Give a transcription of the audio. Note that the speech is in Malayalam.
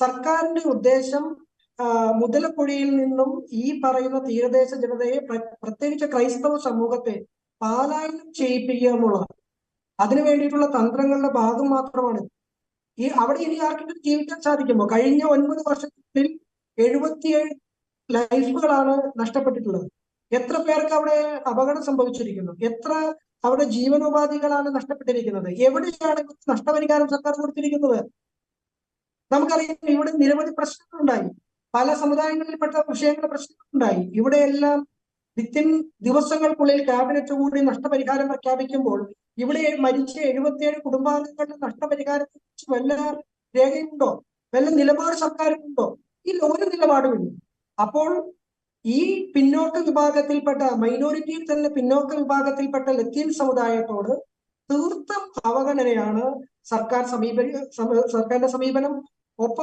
സർക്കാരിന്റെ ഉദ്ദേശം മുതലപ്പുഴയിൽ നിന്നും ഈ പറയുന്ന തീരദേശ ജനതയെ, പ്രത്യേകിച്ച് ക്രൈസ്തവ സമൂഹത്തെ പാലായനം ചെയ്യിപ്പിക്കുക എന്നുള്ളതാണ്. അതിനു വേണ്ടിയിട്ടുള്ള തന്ത്രങ്ങളുടെ ഭാഗം മാത്രമാണ് അവിടെ ഇനി ആർക്കെങ്കിലും ജീവിക്കാൻ സാധിക്കുമോ? കഴിഞ്ഞ 9 വർഷത്തിൽ 77 ലൈഫുകളാണ് നഷ്ടപ്പെട്ടിട്ടുള്ളത്. എത്ര പേർക്ക് അവിടെ അപകടം സംഭവിച്ചിരിക്കുന്നു? എത്ര അവിടെ ജീവനോപാധികളാണ് നഷ്ടപ്പെട്ടിരിക്കുന്നത്? എവിടെയാണ് നഷ്ടപരിഹാരം സർക്കാർ കൊടുത്തിരിക്കുന്നത്? നമുക്കറിയാം, ഇവിടെ നിരവധി പ്രശ്നങ്ങളുണ്ടായി. പല സമുദായങ്ങളിൽപ്പെട്ട പ്രശ്നങ്ങളുണ്ടായി. ഇവിടെയെല്ലാം വിത്തിൻ ദിവസങ്ങൾക്കുള്ളിൽ ക്യാബിനറ്റ് കൂടി നഷ്ടപരിഹാരം പ്രഖ്യാപിക്കുമ്പോൾ ഇവിടെ മരിച്ച 77 കുടുംബാംഗങ്ങളുടെ നഷ്ടപരിഹാരത്തെ കുറിച്ച് വല്ല രേഖയുണ്ടോ? വല്ല നിലപാട് സർക്കാരിനുണ്ടോ? ഇല്ല, ഒരു നിലപാടുമില്ല. അപ്പോൾ ഈ പിന്നോക്ക വിഭാഗത്തിൽപ്പെട്ട, മൈനോറിറ്റിയിൽ തന്നെ പിന്നോക്ക വിഭാഗത്തിൽപ്പെട്ട ലത്തീൻ സമുദായത്തോട് തീർത്തും അവഗണനയാണ് സർക്കാരിന്റെ സമീപനം. ഒപ്പം